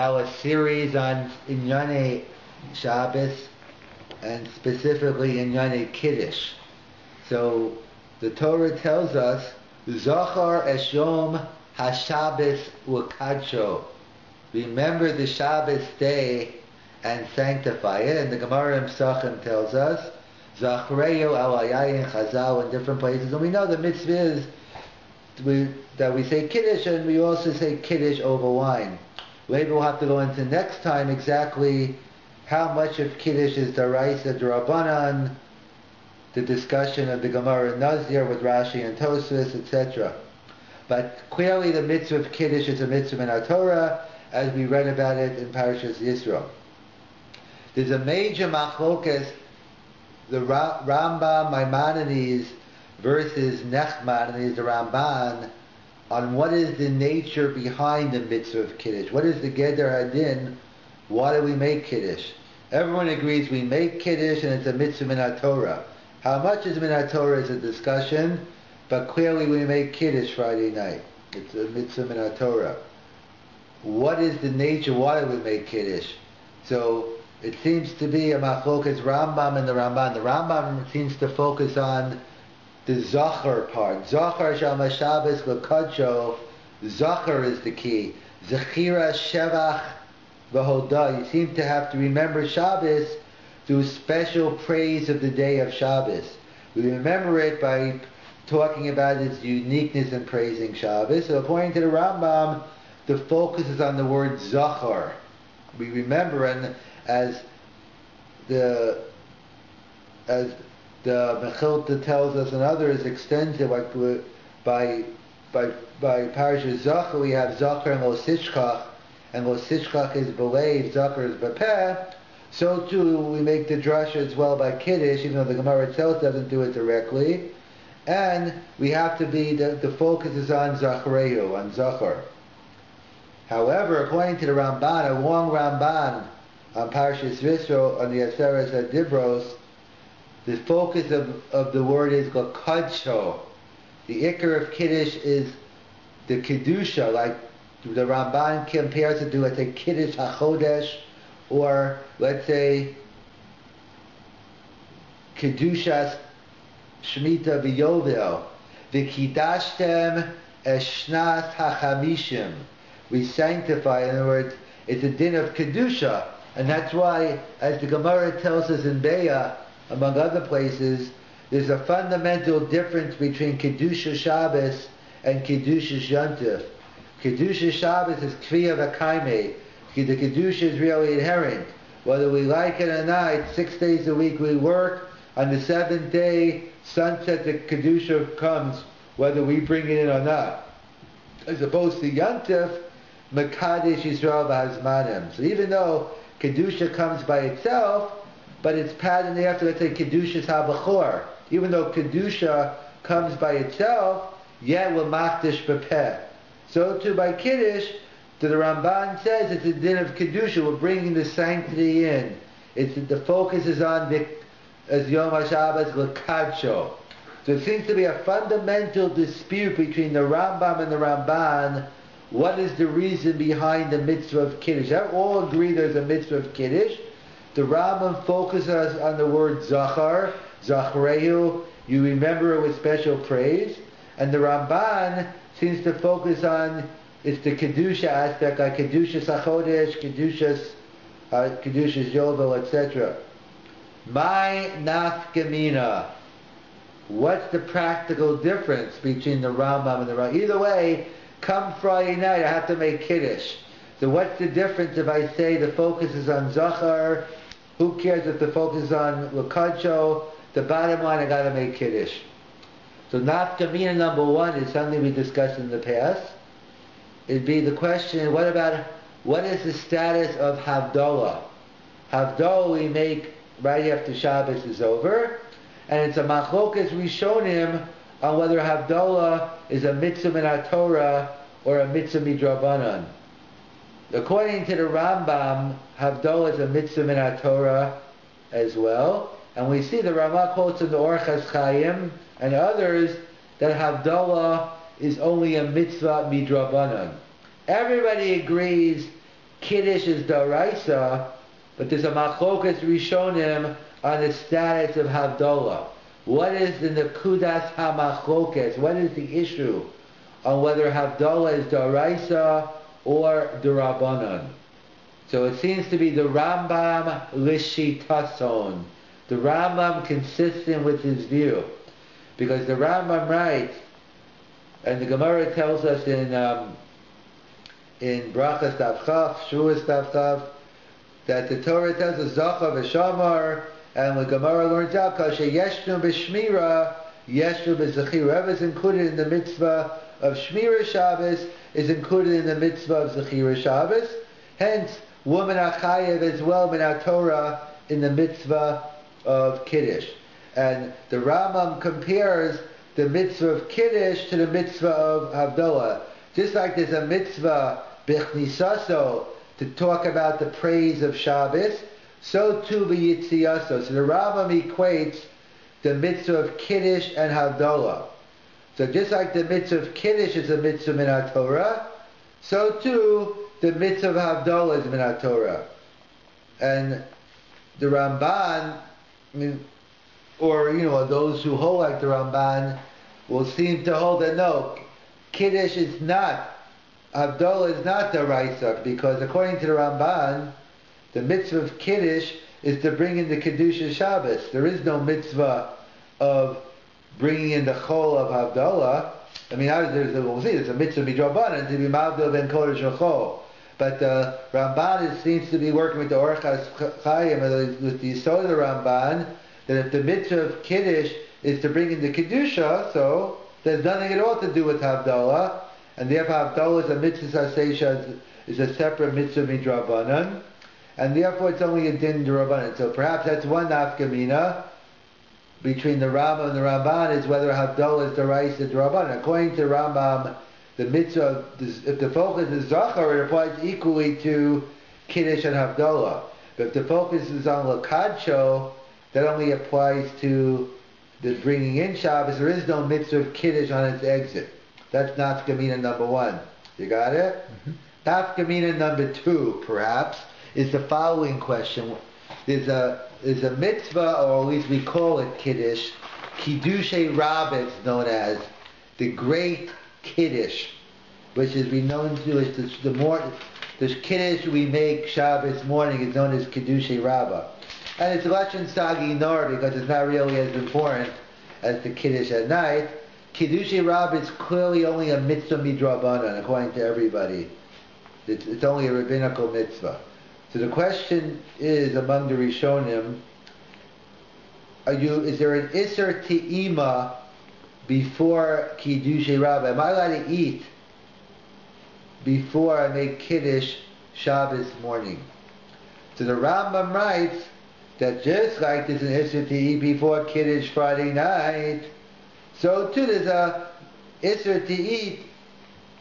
Our series on Inyane Shabbos and specifically Inyane Kiddush. So the Torah tells us, Zachar es Yom HaShabbos U'Kadsho. Remember the Shabbos day and sanctify it. And the Gemara in Psachim tells us, Zachreo al Ayayin Chazal in different places. And we know the mitzvah is that we say Kiddush and we also say Kiddush over wine. Maybe we'll have to go into next time exactly how much of Kiddush is Daraisa D'Rabbanan, the discussion of the Gemara Nazir with Rashi and Tosfos, etc. But clearly the mitzvah of Kiddush is a mitzvah in our Torah, as we read about it in Parashas Yisro. There's a major machlokas, the Rambam Maimonides versus Nachmanides, the Ramban, on what is the nature behind the mitzvah of Kiddush. What is the Geder Hadin? Why do we make Kiddush? Everyone agrees we make Kiddush and it's a mitzvah min HaTorah. How much is min HaTorah is a discussion, but clearly we make Kiddush Friday night. It's a mitzvah min HaTorah. What is the nature? Why do we make Kiddush? So it seems to be a machlokas Rambam and the Ramban. The Rambam seems to focus on the Zachar part. Zachar Shal Shabbos L'Kadsho. Zachar is the key. Zechira Shevach V'Hodah. You seem to have to remember Shabbos through special praise of the day of Shabbos. We remember it by talking about its uniqueness and praising Shabbos. So according to the Rambam, the focus is on the word Zachar. We remember, and as the Mechilta tells us and others extensive, like by Parashas Zachar we have Zachar and Lo Sishkach, and Lo Sishkach is believed, Zachar is Bepeh. So too we make the drasha as well by Kiddush, even though the Gemara itself doesn't do it directly. And we have to be, the focus is on Zachareu, on Zachar. However, according to the Ramban, a long Ramban on Parashas Yisro, on the Aseres HaDibros, the focus of the word is L'Kadsho. The Ikar of Kiddush is the Kedusha, like the Ramban compares it to, let's say, Kiddush HaChodesh, or let's say Kedushas Shemitah V'Yovel. V'Kidashtem Eshnas HaChamishim. We sanctify, in other words, it's a din of Kedusha. And that's why, as the Gemara tells us in Be'ah, among other places, there's a fundamental difference between Kedusha Shabbos and Kedusha Yontif. Kedusha Shabbos is Kriya V'Kaimei. The Kedusha is really inherent. Whether we like it or not, 6 days a week we work. On the 7th day, sunset, the Kedusha comes, whether we bring it in or not. As opposed to Yontif, Mekadesh Yisrael V'Hazmanim. So even though Kedusha comes by itself, but it's patterned after, let's say, Kedushas HaBachor. Even though Kedusha comes by itself, yet we'll Makdish Bepeh. So too by Kiddush, the Ramban says it's a din of Kedusha. We're bringing the sanctity in. The focus is on as Yom HaShabbos L'Kadsho. So it seems to be a fundamental dispute between the Rambam and the Ramban. What is the reason behind the mitzvah of Kiddush? They all agree there's a mitzvah of Kiddush. The Rambam focuses on the word Zachar, Zachareu. You remember it with special praise. And the Ramban seems to focus on, it's the Kedusha aspect, like Kedushas HaChodesh, Kedushas Yovel, etc. My nafkamina. What's the practical difference between the Rambam and the Rambam? Either way, come Friday night, I have to make Kiddush. So what's the difference if I say the focus is on Zachar? Who cares if the focus is on L'Kadsho? The bottom line, I got to make Kiddush. So nafkamina number one is something we discussed in the past. It'd be the question, what is the status of Havdalah? Havdalah we make right after Shabbos is over, and it's a machlokas rishonim on whether Havdalah is a mitzvah min HaTorah or a mitzvah midrabanan. According to the Rambam, Havdalah is a mitzvah min HaTorah as well, and we see the Rama quotes in the Orchas Chaim and others that Havdalah is only a mitzvah midrabanan. Everybody agrees Kiddush is daraisa, but there's a machlokas rishonim on the status of Havdalah. What is the nekudas hamachlokas? What is the issue on whether Havdalah is daraisa or derabanan? So it seems to be the Rambam lishitason. The Rambam consistent with his view. Because the Rambam writes, and the Gemara tells us in Brachas Tavchav, Shuas Tavchav, that the Torah tells us Zachav v'Shamar, and the Gemara learns out Kasha Yeshnu b'Shmira, Yeshnu b'Zechira. Whoever is included in the mitzvah of Shmira Shabbos is included in the mitzvah of Zechira Shabbos. Hence, woman achayev as well min Torah in the mitzvah of Kiddush. And the Rambam compares the mitzvah of Kiddush to the mitzvah of Havdalah. Just like there's a mitzvah bichnisaso to talk about the praise of Shabbos, so too b'yitziaso. So the Rambam equates the mitzvah of Kiddush and Havdalah. So just like the mitzvah of Kiddush is a mitzvah min Torah, so too the mitzvah of Havdalah is min Torah. And the Ramban, those who hold like the Ramban will seem to hold that no, Kiddush is not, Havdalah is not daraisa, because according to the Ramban, the mitzvah of Kiddush is to bring in the Kiddush Shabbos. There is no mitzvah of bringing in the chol of Havdalah. I mean, we'll see, there's a mitzvah midrabanan to be mavdil ben kodesh and chol. But the Ramban seems to be working with the Orchas Chaim, with the Yisod of the Ramban, that if the mitzvah of Kiddush is to bring in the Kedusha, so there's nothing at all to do with Havdalah, and therefore Havdalah is a mitzvah Sasesha, is a separate mitzvah midrabanan, and therefore it's only a din derabanan. So perhaps that's one nafkamina between the Rambam and the Ramban, is whether Havdalah is deraisa derabanan. According to Rambam, the mitzvah, if the focus is Zachar, it applies equally to Kiddush and Havdalah. But if the focus is on Lakadsho, that only applies to the bringing in Shabbos. There is no mitzvah of Kiddush on its exit. That's nafkamina number one. You got it? Mm-hmm. Nafkamina number two, perhaps, is the following question. There's a mitzvah, or at least we call it Kiddush, Kiddush Rabbi, it's known as the great Kiddush, which is known to as the Kiddush we make Shabbos morning is known as Kiddush Rabbi. And it's Lashon Sagi Nor because it's not really as important as the Kiddush at night. Kiddush Rabbi is clearly only a mitzvah midrabanan, according to everybody. It's only a rabbinical mitzvah. So the question is, among the Rishonim, is there an Isser Te'ima before Kiddush Rabbi? Am I allowed to eat before I make Kiddush Shabbos morning? So the Rambam writes that just like there's an Isser to eat before Kiddush Friday night, so too there's a Isser to eat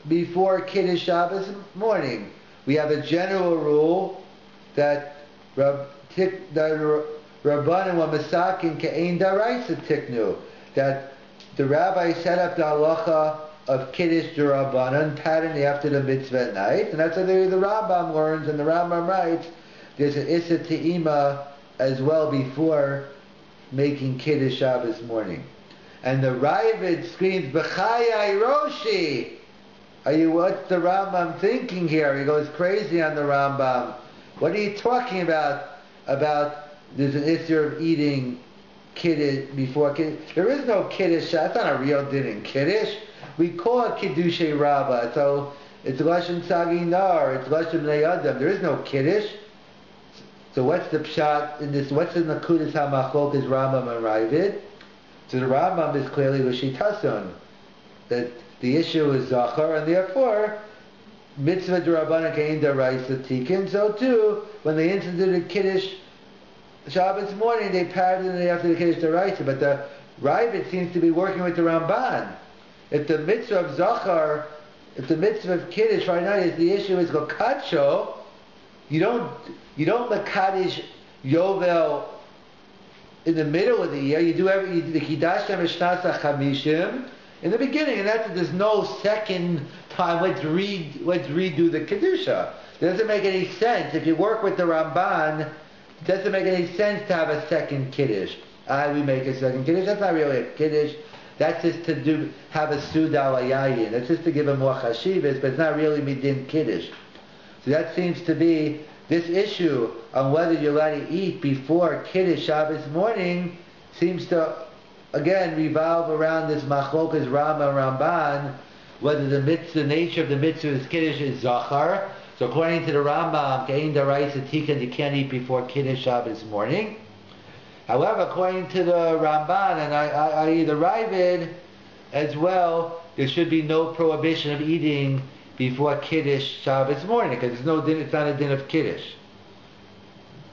before Kiddush Shabbos morning. We have a general rule that Rabbanim wa Masakin Ka'ein Daraisa Tiknu, that the rabbi set up the halacha of Kiddush D'Rabbanan pattern after the mitzvah at night, and that's what the Rambam learns, and the Rambam writes there's an Issa Te'ima as well before making Kiddush Shabbos morning. And the Ravid screams, B'chayai Roshi! What's the Rambam thinking here? He goes crazy on the Rambam. What are you talking about? There's an issue of eating Kiddush before Kiddush. There is no Kiddush. That's not a real din in Kiddush. We call it Kiddush Rabbah. So it's Lashon Sagi Nar. It's Lashon Bnei Adam. There is no Kiddush. So what's the pshat in this? What's in the Kudas HaMachlok is Rambam and Ravid? So the Rambam is clearly L'shitason, that the issue is Zachar, and therefore mitzvah d'Rabbanan Ka'ein Daraisa Tikkun. So too, when they instituted Kiddush Shabbos morning, they parroted it after the Kiddush Daraisa. But the Ravid seems to be working with the Ramban. If the mitzvah of Zachar, if the mitzvah of Kiddush right now is the issue is Gokadsho, you don't Makadish Yovel in the middle of the year. You do the Kiddush Mishnasa Chamishim in the beginning, and that's there's no second time, let's redo the Kedusha. It doesn't make any sense. If you work with the Ramban, it doesn't make any sense to have a second Kiddush. We make a second Kiddush. That's not really a Kiddush. That's just to have a Suda al Yayin. That's just to give him more chashivas, but it's not really midin Kiddush. So that seems to be this issue on whether you're allowed to eat before Kiddush Shabbos morning seems to again revolve around this machlokas Rama Ramban, whether the nature of the mitzvah is Kiddush is Zachar. So according to the Rambam, Kein Daraisa Tikkun, you can't eat before Kiddush Shabbos morning. However, according to the Ramban, and I the Rabbi as well, there should be no prohibition of eating before Kiddush Shabbos morning, because it's not a din of Kiddush.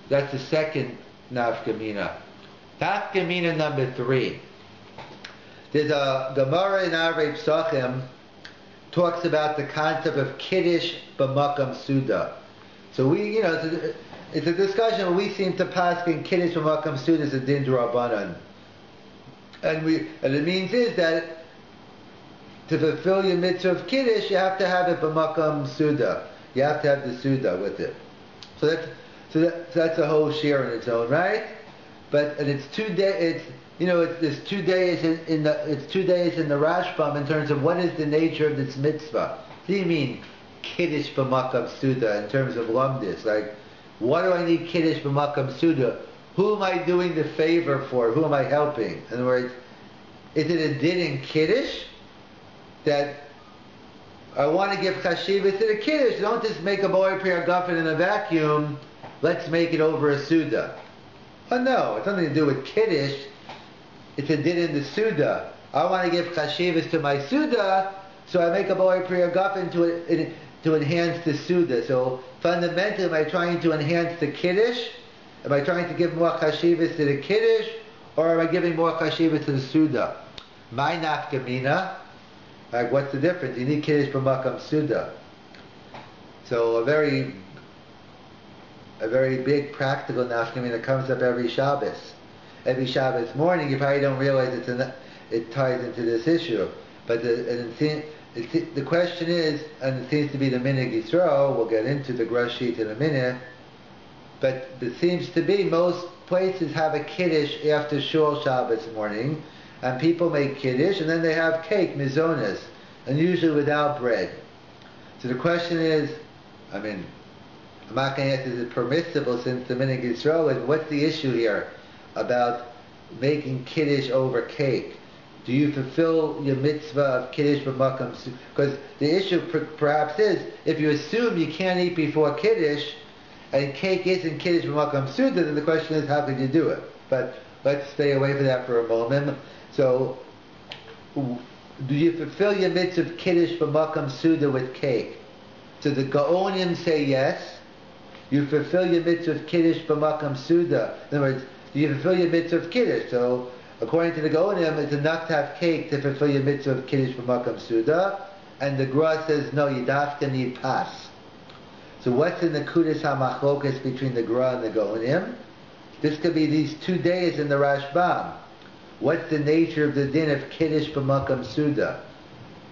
That's the second nafkamina. Nafkamina number 3. There's a Gemara in Arvei Psachim talks about the concept of Kiddush b'makam suda. So it's a discussion where we seem to pass in Kiddush b'makam suda as a din d'Rabbanan. And it means is that to fulfill your mitzvah of Kiddush, you have to have it b'makam suda. You have to have the suda with it. So that's a whole share in its own right. But and it's 2 days. There's 2 days in the Rashbam in terms of what is the nature of this mitzvah. What do you mean Kiddush b'makam suda in terms of lumdis? Like, what do I need Kiddush b'makam suda? Who am I doing the favor for? Who am I helping? In other words, is it a din in Kiddush that I want to give chashivas to the Kiddush? Don't just make a boy prayer guffin in a vacuum. Let's make it over a suda. Oh no, it's nothing to do with Kiddush. It's a din in the Suda. I want to give chashivas to my Suda, so I make a boy prayer guffin to enhance the Suda. So fundamentally, am I trying to enhance the Kiddush? Am I trying to give more chashivas to the Kiddush? Or am I giving more chashivas to the Suda? My nafkamina, like what's the difference? You need Kiddush b'makam Suda. So a very big practical nafkamina comes up every Shabbos. Every Shabbos morning, you probably don't realize it ties into this issue. But the question is, and it seems to be the minig Yisrael, we'll get into the Grush sheet in a minute, but it seems to be most places have a Kiddush after Shul Shabbos morning, and people make Kiddush, and then they have cake, mizonas, and usually without bread. So the question is, I'm not going to ask is it permissible since the minig Yisrael is, what's the issue here about making Kiddush over cake? Do you fulfill your mitzvah of Kiddush b'makam? Because the issue perhaps is, if you assume you can't eat before Kiddush, and cake isn't Kiddush b'makam suda, then the question is, how could you do it? But let's stay away from that for a moment. So, do you fulfill your mitzvah of Kiddush b'makam suda with cake? So the Gaonim say yes. You fulfill your mitzvah of Kiddush b'makam suda. In other words, do you fulfill your mitzvah of Kiddush? So, according to the Gaonim, it's enough to have cake to fulfill your mitzvah of Kiddush b'makam suda. And the Gra says, no, you have to need pas. So what's in the Kudas HaMachlokas between the Gra and the Gaonim? This could be these 2 days in the Rashbam. What's the nature of the din of Kiddush b'makam suda?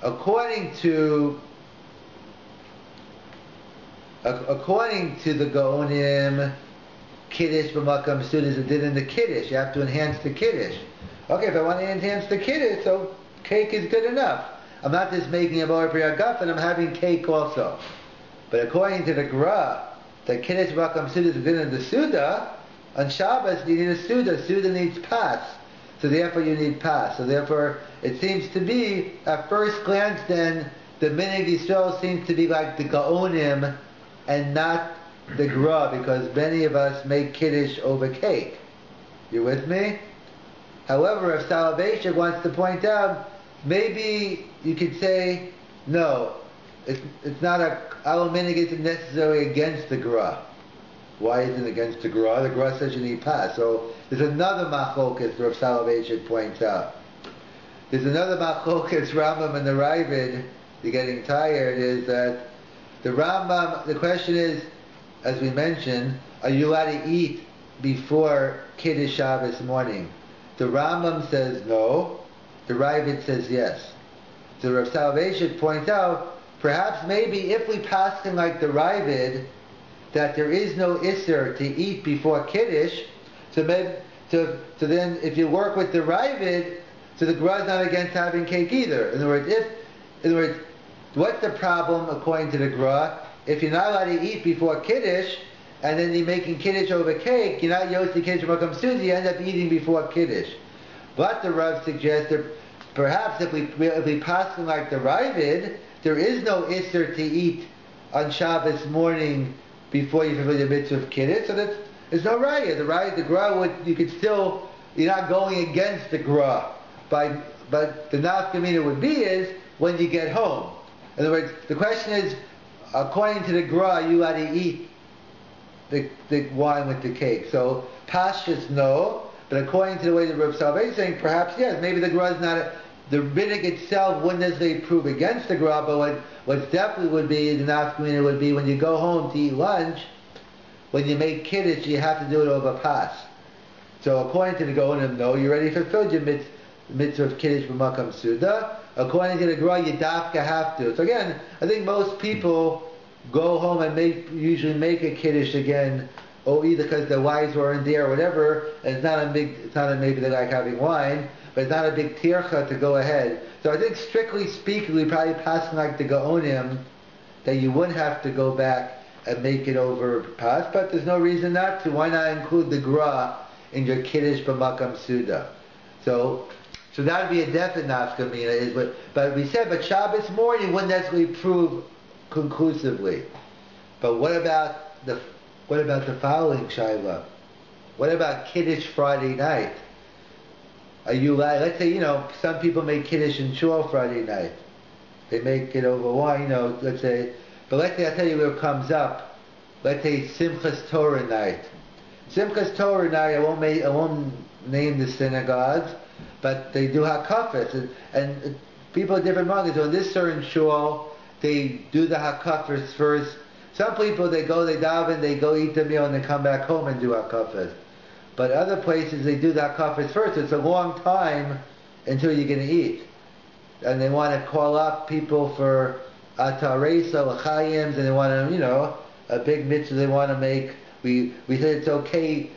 According to the Gaonim, Kiddush b'makam suda is a din in the Kiddush. You have to enhance the Kiddush. Okay, if I want to enhance the Kiddush, so cake is good enough. I'm not just making a bar priya guffin, I'm having cake also. But according to the Gra, the Kiddush b'makam suda is a din in the Suda. On Shabbos, you need a Suda. Suda needs pas. So therefore you need pas. So therefore, it seems to be, at first glance then, the minig Yisrael seems to be like the Gaonim and not the Gra, because many of us make Kiddush over cake. You with me? However, if Selevan wants to point out, maybe you could say, no, it's not our minig isn't necessarily against the Gra. Why isn't it against the Gra? The Gra says you need pas. So there's another machlokas Rav Selevan points out. There's another machlokas Rambam and the Rabbi, you're getting tired, is that the Rambam, the question is, as we mentioned, are you allowed to eat before Kiddush Shabbos morning? The Rambam says no. The Rabbi says yes. So Rav Selevan points out, perhaps maybe if we pass him like the Ravid, that there is no Isser to eat before Kiddush, so maybe, so then if you work with the Ravid, so the Gra is not against having cake either. In other words, what's the problem according to the Gra? If you're not allowed to eat before Kiddush, and then you're making Kiddush over cake, you're not Yosi Kiddush Makam Suda, you end up eating before Kiddush. But the Rav suggests that perhaps if we pass like the Ravid, there is no Isser to eat on Shabbos morning before you fulfill the mitzvah of Kiddush, so there's no Raya. The Gra would, you could still, you're not going against the Gra, but the nafkamina would be is when you get home. In other words, the question is, according to the Gra, you allowed to eat the wine with the cake. So Pashas no, but according to the way the Rav Selevan is saying, perhaps yes, maybe the Gra is not the rabbinic itself wouldn't necessarily prove against the Gra, but what definitely would be, the nafkamina would be when you go home to eat lunch, when you make Kiddush, you have to do it over Pas. So according to the Gaonim, no, you already fulfilled your mitzvah of Kiddush b'makam Suda. According to the Gra, you dafka have to. So again, I think most people go home and usually make a Kiddush again, or either because their wives weren't there or whatever, and it's not maybe they like having wine, but it's not a big tircha to go ahead. So I think strictly speaking, we probably pass like the Gaonim, that you wouldn't have to go back and make it over Pas, but there's no reason not to. Why not include the Gra in your Kiddush b'makam Suda? So that would be a definite nafkamina. But we said, but Shabbos morning wouldn't necessarily prove conclusively. But what about the following Shaila? What about Kiddush Friday night? Are you allowed, let's say, some people make Kiddush in Shul Friday night. They make it over wine, let's say, but let's say, I'll tell you where it comes up. Let's say Simchas Torah night. Simchas Torah night, I won't name the synagogues, but they do hakafas, and people at different months. So in this certain shul, they do the hakafas first. Some people, they daven, they go eat the meal, and they come back home and do hakafas. But other places, they do the hakafas first. It's a long time until you're going to eat. And they want to call up people for ataresa, l'chayims, and they want to, a big mitzvah they want to make. We said it's okay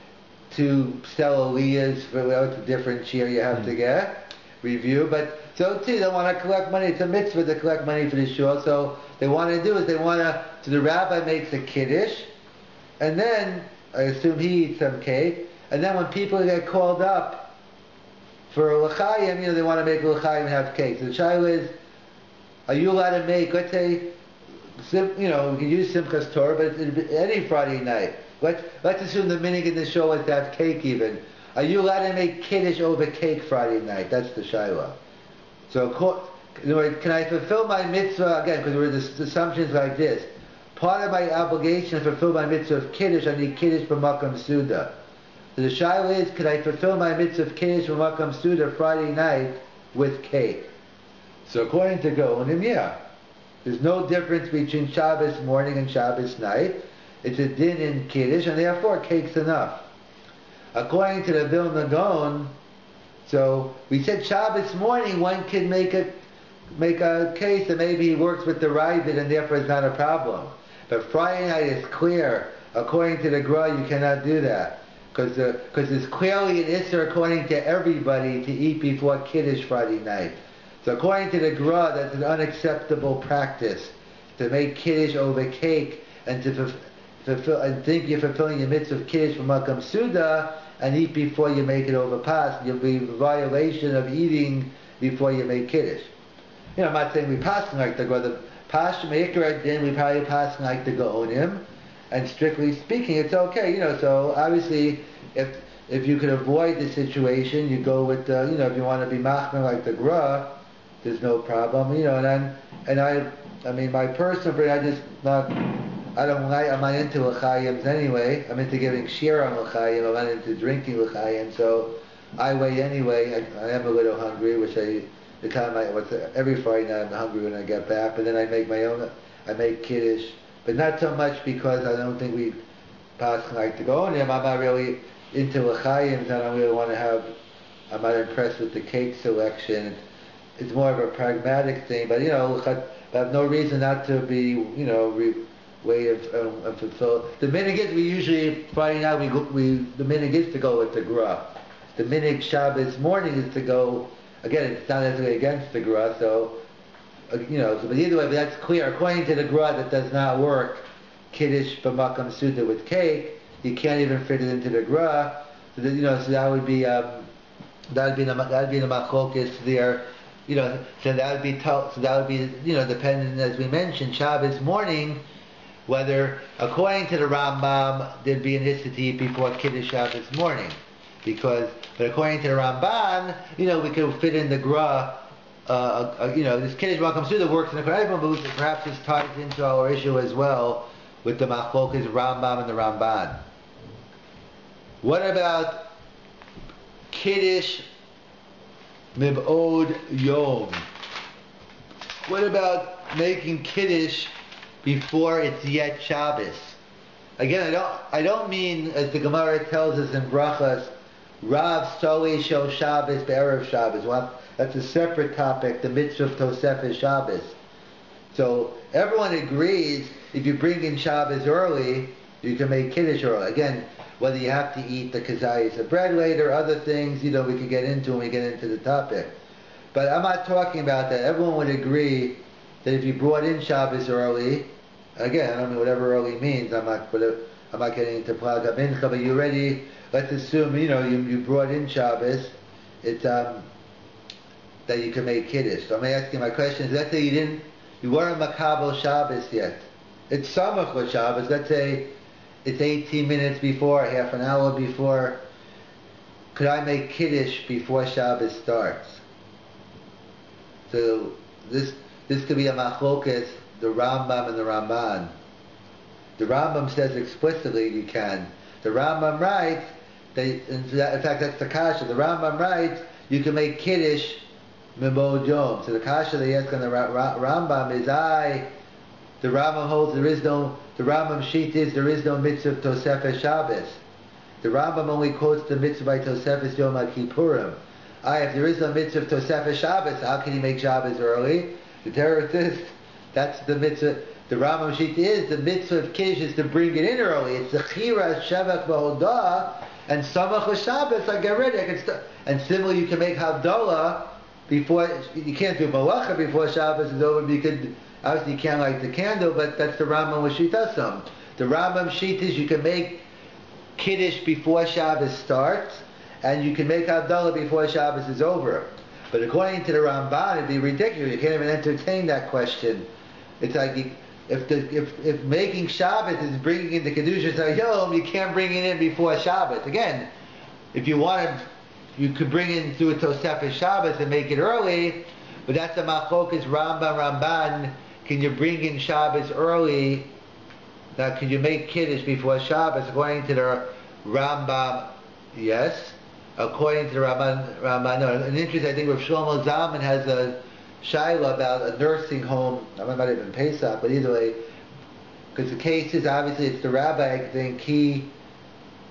to sell aliyahs for a different cheer you have to get, review, but so too, they want to collect money. It's a mitzvah to collect money for the shul, so they want to do is so the rabbi makes a kiddush, and then, I assume he eats some cake, and then when people get called up for a l'chaim, they want to make a l'chaim and have cake. So the child is, are you allowed to make, let's say, we can use Simchas Torah, but any Friday night. Let's assume the minig in the show was to have cake even. Are you allowed to make Kiddush over cake Friday night? That's the Shaila. So, in other words, can I fulfill my mitzvah, again, because the assumptions like this. Part of my obligation to fulfill my mitzvah of Kiddush, I need Kiddush b'makam Suda. So the Shaila is, can I fulfill my mitzvah of Kiddush b'makam Suda Friday night with cake? So according to Gaonim, yeah. There's no difference between Shabbos morning and Shabbos night. It's a din in Kiddush, and therefore cake's enough. According to the Vilna Gaon, so we said Shabbos morning one can make a case that maybe he works with the Ravid and therefore it's not a problem. But Friday night is clear. According to the Gra, you cannot do that. Because there's clearly an Isser according to everybody to eat before Kiddush Friday night. So according to the Gra, that's an unacceptable practice to make Kiddush over cake and to fulfill and think you're fulfilling your mitzvah of Kiddush for Makam Suda and eat before you make it over Pas. You'll be in violation of eating before you make Kiddush. I'm not saying we pass like the Gra. The Pas Meikar Din, we probably pass like the Gaonim. And strictly speaking, it's okay. So obviously, if you could avoid the situation, you go with if you want to be machmer like the Gra, there's no problem, I mean, my personal opinion, I'm not into l'chayims anyway. I'm into giving shir on l'chayim. I'm not into drinking l'chayim. So I wait anyway. I am a little hungry, every Friday night I'm hungry when I get back. But then I make Kiddush. But not so much because I don't think we pass like to go on him. I'm not really into l'chayims. I don't really want to I'm not impressed with the cake selection. It's more of a pragmatic thing, but have no reason not to be, way of fulfill. The minhag is we usually find out the minhag is to go with the gra. The minhag Shabbos morning is to go. Again, it's not necessarily against the gra, so but either way, but that's clear. According to the gra, that does not work. Kiddush b'makam suda with cake, you can't even fit it into the gra. So so that would be the machlokes there. So that would be dependent, as we mentioned, Shabbos morning, whether according to the Rambam there'd be an issa to eat before Kiddush Shabbos morning, but according to the Ramban, we could fit in the gra. This Kiddush b'makam suda works in the Quran, but perhaps this ties into our issue as well with the machlokes Rambam and the Ramban. What about Kiddush Mib'od Yom? What about making Kiddush before it's yet Shabbos? Again, I don't mean, as the Gemara tells us in Brachas, Rav Soli Shel Shabbos Be'erev Shabbos. Well, that's a separate topic, the mitzvah of Tosefes Shabbos. So everyone agrees if you bring in Shabbos early, you can make Kiddush early. Again, whether you have to eat the kazayas of bread later, other things, we could get into when we get into the topic. But I'm not talking about that. Everyone would agree that if you brought in Shabbos early, again, I don't know whatever early means, I'm not getting into Plaga Mincha, but you already, let's assume, you brought in Shabbos, it's, that you can make Kiddush. So I'm asking my question is, let's say you weren't Makabel Shabbos yet. It's Samach with Shabbos, let's say, it's 18 minutes before, half an hour before. Could I make Kiddush before Shabbos starts? So this could be a machlokes, the Rambam and the Ramban. The Rambam says explicitly you can. The Rambam writes, in fact that's the kasha, the Rambam writes you can make Kiddush Mibod Yom. So the kasha they ask on the Rambam is the Rambam holds the Rambam sheet is there is no mitzvah of Tosefes Shabbos. The Rambam only quotes the mitzvah by Tosefes Yom HaKippurim. If there is no mitzvah of Tosefes Shabbos, how can he make Shabbos early? The terrorist is, that's the mitzvah. The Rambam sheet is the mitzvah of Kiddush is to bring it in early. It's the Chira, Shevach, V'Hodah, and Samach Shabbos, I get ready. And similarly, you can make Havdalah before, you can't do Malacha before Shabbos is over, obviously you can't light the candle, but that's the Rambam with Shittasam. The Rambam sheet is you can make Kiddush before Shabbos starts, and you can make Havdalah before Shabbos is over. But according to the Ramban, it'd be ridiculous. You can't even entertain that question. It's like if making Shabbos is bringing in the Kiddush Hayom, you can't bring it in before Shabbos. Again, if you wanted, you could bring in through a Tosefes Shabbos and make it early, but that's the machlokes Ramban. Can you bring in Shabbos early? Now, can you make Kiddush before Shabbos? According to the Rambam, yes. According to the Rambam, no. And interesting, I think Rav Shlomo Zalman has a shaila about a nursing home. I might not even Pesach, but either way, because the case is obviously it's the rabbi. I think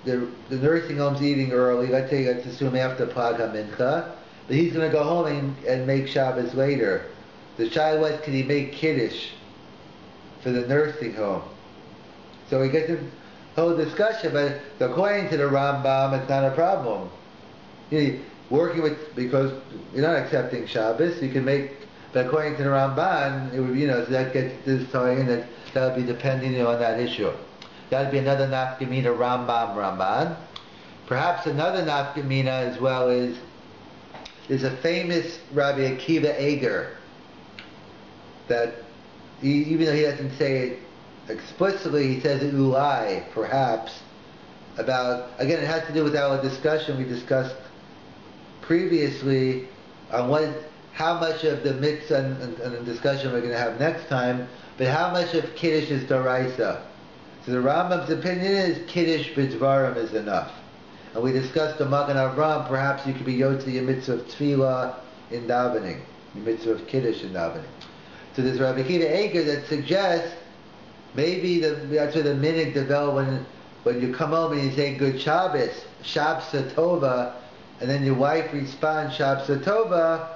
the nursing home's eating early. Let's assume after Plaga Mincha, but he's going to go home and make Shabbos later. The shaila was, can he make Kiddush for the nursing home? So we get the whole discussion, but according to the Rambam, it's not a problem. Working with, because you're not accepting Shabbos, you can make, but according to the Ramban, it would be, so that gets this tying in, that would be depending on that issue. That would be another nafkamina Ramban. Perhaps another nafkamina as well is a famous Rabbi Akiva Eger, that even though he doesn't say it explicitly, he says it ulai, perhaps, about, again, it has to do with our discussion we discussed previously on how much of the mitzvah and the discussion we're going to have next time, but how much of Kiddush is Doraisa. So the Rambam's opinion is Kiddush b'dvarim is enough. And we discussed the Magen Avraham, perhaps you could be yotzi your mitzvah of tefillah in davening, your mitzvah of Kiddush in davening. So there's Rabbi Akiva Eger that suggests maybe that's where the minhag developed when you come home and you say good Shabbos, Shabsa Tova, and then your wife responds Shabsa Tova,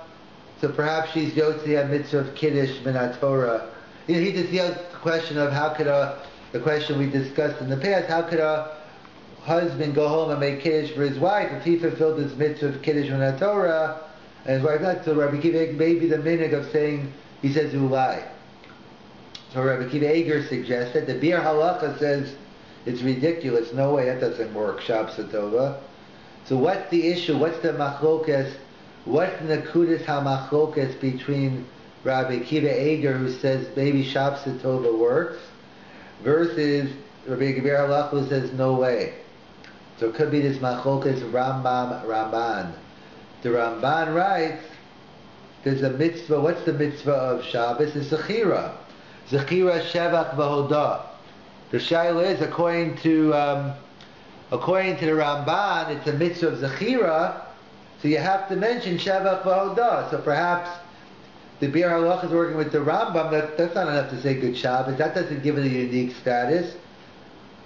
So perhaps she's Yotzi a mitzvah of Kiddush min Torah. He just the question of how could the question we discussed in the past, how could a husband go home and make Kiddush for his wife if he fulfilled his mitzvah of Kiddush min Torah and his wife not? So Rabbi Kiva maybe the minhag of saying, he says Ulai. So Rabbi Kiva Eger suggested, the Bir Halacha says it's ridiculous, no way, that doesn't work, Shabbos Tova. So what's the issue, what's the machlokas, what's the nekudas ha-machlokas between Rabbi Kiva Eger, who says maybe Shabbos Tova works, versus Rabbi Bir Halacha, who says no way. So it could be this machlokas Ramban. The Ramban writes, there's a mitzvah, what's the mitzvah of Shabbos? It's Zechira. Zechira Shevach V'Hodah. The Shaila is, according to the Ramban, it's a mitzvah of Zechira, so you have to mention Shevach V'Hodah. So perhaps the Bir Halacha is working with the Rambam, that's not enough to say good Shabbos, that doesn't give it a unique status.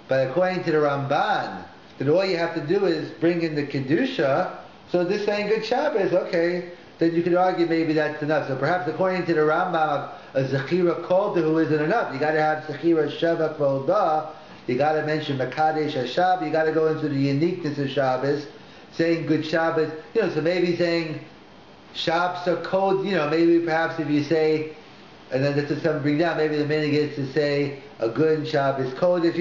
But according to the Ramban, then all you have to do is bring in the Kedusha, so this saying good Shabbos, okay, then you could argue maybe that's enough. So perhaps according to the Rambam, a Zechira Koldahu isn't enough. You got to have Zechira Shevach V'Hodah, you got to mention Makadesh HaShabbos, you got to go into the uniqueness of Shabbos, saying good Shabbos, so maybe saying Shabbos or Kod, maybe perhaps if you say, and then that's something to bring down, maybe the minhag is to say a good Shabbos Kodesh,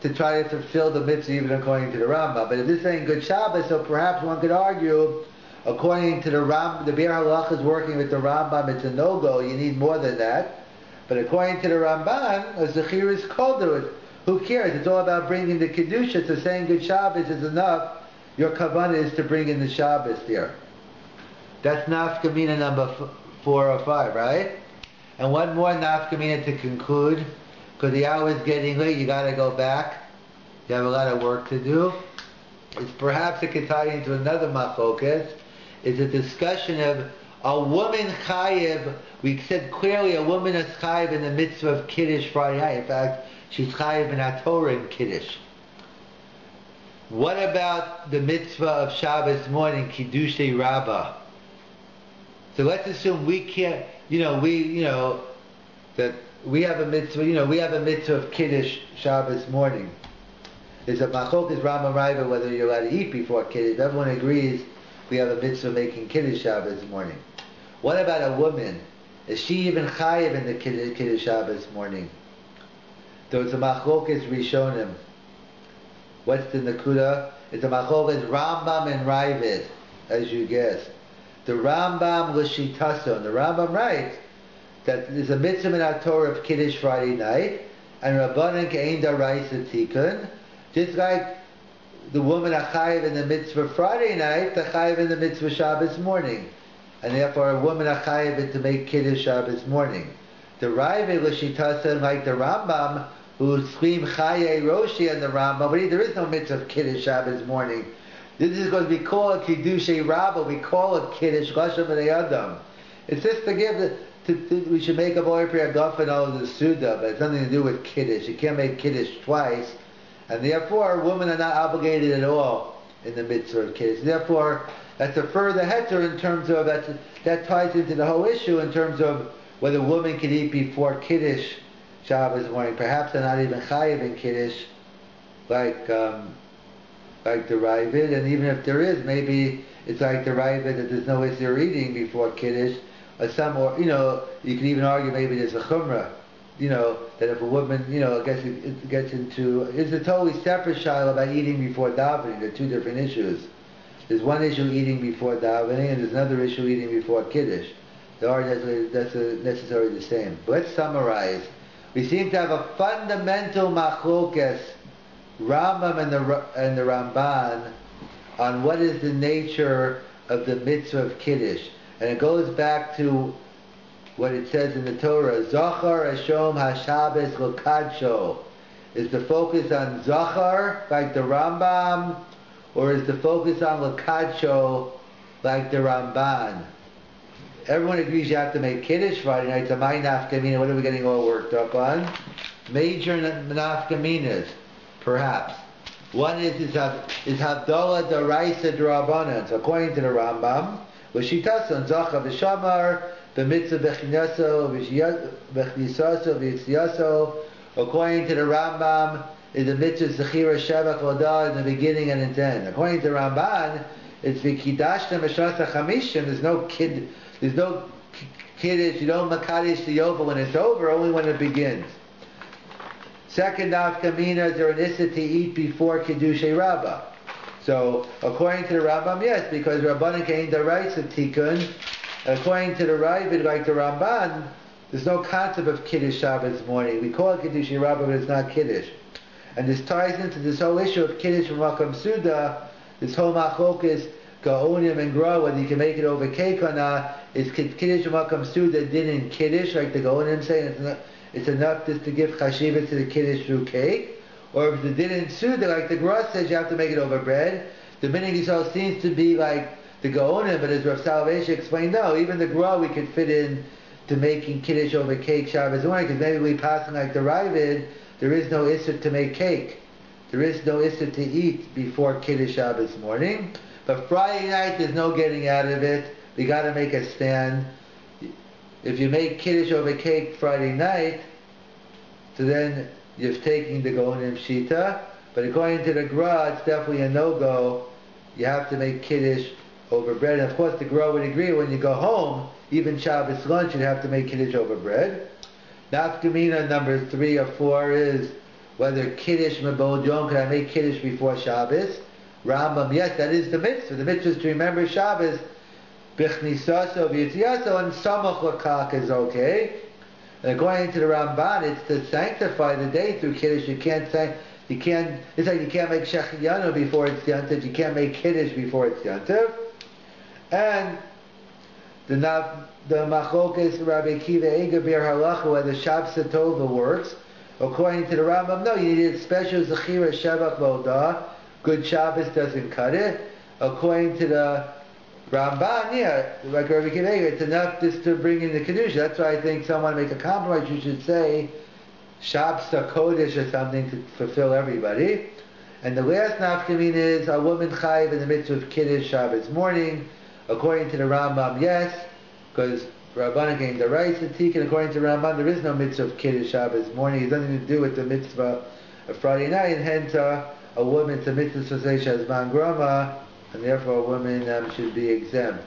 to try to fulfill the mitzvah even according to the Rambam. But if this ain't good Shabbos, so perhaps one could argue, according to the Rambam, the Bir Halacha is working with the Rambam, it's a no-go, you need more than that. But according to the Ramban, a Zechir is called to it. Who cares? It's all about bringing the Kedusha, so saying good Shabbos is enough. Your kavanah is to bring in the Shabbos there. That's nafkamina number 4 or 5, right? And one more nafkamina to conclude, because the hour is getting late, you got to go back. You have a lot of work to do. It's perhaps it could tie into another machlokas. It's a discussion of a woman chayiv. We said clearly a woman is chayiv in the mitzvah of Kiddush Friday night. In fact, she's chayiv in a Torah in Kiddush. What about the mitzvah of Shabbos morning, Kiddushei Rabbah? So let's assume we can't, that we have a mitzvah, we have a mitzvah of Kiddush Shabbos morning. There's a machlokas Rama Raiva whether you're allowed to eat before Kiddush. Everyone agrees we have a mitzvah making Kiddush Shabbos morning. What about a woman? Is she even chayiv in the Kiddush Shabbos morning? So it's a machlokas Rishonim. What's the nakuda? It's a machlokas Rambam and Ravid, as you guessed. The Rambam l'shitason. The Rambam writes that there's a mitzvah in our Torah of Kiddush Friday night, and Rabbanan ke'ein daraisa tikun. Just like the woman achayiv in the mitzvah Friday night, the chayiv in the mitzvah Shabbos morning, and therefore a woman achayiv to make Kiddush Shabbos morning. The Ravid l'shitason, like the Rambam, who scream Chaye Roshi and the Rambam, but there is no mitzvah of Kiddush Shabbos morning. This is because we call it Kiddushei Rabbah, we call it Kiddush Lashem B'nei Adam. It's just to give we should make a boy for a Gafen of the Suda, but it's nothing to do with Kiddush. You can't make Kiddush twice, and therefore women are not obligated at all in the mitzvah of Kiddush. Therefore, that's a further heter in terms of, that ties into the whole issue in terms of whether a woman can eat before Kiddush Shabbos morning. Perhaps they're not even chayiv in Kiddush, like the Ravid, and even if there is, maybe it's like the Ravid that there's no issue eating before Kiddush, or you can even argue maybe there's a chumrah, that if a woman, I guess it gets into, it's a totally separate shiloh about eating before davening. They're two different issues. There's one issue eating before davening, and there's another issue eating before Kiddush. They are necessarily the same. But let's summarize. We seem to have a fundamental machlokas, Rambam and the Ramban, on what is the nature of the mitzvah of Kiddush. And it goes back to what it says in the Torah, Zachar Ashom HaShabbos L'Kadsho. Is the focus on Zachar, like the Rambam, or is the focus on L'Kadsho, like the Ramban? Everyone agrees you have to make Kiddush Friday night. So my nafkamina, what are we getting all worked up on? Major nafkaminas, perhaps. One is Havdalah Daraisa D'Rabbanan. So according to the Rambam, L'shitason zacha v'shamar b'mitzvah b'chinaso v'chnisaso v'yitziaso. According to the Rambam, is the mitzvah zechira shavach vodah in the beginning and at the end. According to Ramban, it's v'kidashtem v'shasa chamishim. There's no kiddush. You don't makadosh the yovel when it's over, only when it begins. Second nafkamina, is there an issa to eat before Kiddushei Rabbah? So, according to the Rambam, yes, because Rabbanan came the rights of Tikkun. According to the Rabbi, like the Ramban, there's no concept of Kiddush Shabbos morning. We call it Kiddushei Rabbah, but it's not Kiddush. And this ties into this whole issue of Kiddush from Makam Suda, this whole machlokas, Gaonim and Gra, whether you can make it over cake or not. Is Kiddush from Makam Suda din in Kiddush, like the Gaonim say, it's enough just to give chashivah to the Kiddush through cake? Or if the din in Suda, like the Gra says, you have to make it over bread. The Minig Yisrael seems to be like the Gaonim, but as Rav Salvation explained, no, even the Gra we could fit in to making Kiddush over cake Shabbos morning, because maybe we pass like the Ravid, there is no issur to make cake. There is no issur to eat before Kiddush Shabbos morning. But Friday night, there's no getting out of it. We got to make a stand. If you make Kiddush over cake Friday night, so then you're taking the Gaonim Shita. But according to the Gra, it's definitely a no-go. You have to make Kiddush over bread. And of course, the Gra would agree when you go home, even Shabbos lunch, you'd have to make Kiddush over bread. Nafkamina number 3 or 4 is whether Kiddush Mebod Yom, can I make Kiddush before Shabbos? Rambam, yes, that is the mitzvah. The mitzvah is to remember Shabbos. Bichnisaso, v'yitziaso, and samach l'kak is okay. And according to the Ramban, it's to sanctify the day through Kiddush. It's like you can't make Shechiyanu before it's Yantiv. You can't make Kiddush before it's Yantiv. And the Machlokas Rabbi Kiva Ega Bir Halacha, whether Shabbos Tova works. According to the Rambam, no, you need a special Zechira Shavach Vodah. Good Shabbos doesn't cut it. According to the Ramban, yeah, like Rabbi Kiva Ega, it's enough just to bring in the Kiddush. That's why I think someone make a compromise. You should say Shabbos Kodesh or something to fulfill everybody. And the last nafkamin is a woman chayiv in the mitzvah of Kiddush Shabbos morning. According to the Rambam, yes, because Rabbanan came the rights of Tikkun. According to Rambam, there is no mitzvah of Kiddush Shabbos morning. It has nothing to do with the mitzvah of Friday night. And hence, a woman's a mitzvah for Shazman Grama, and therefore a woman should be exempt.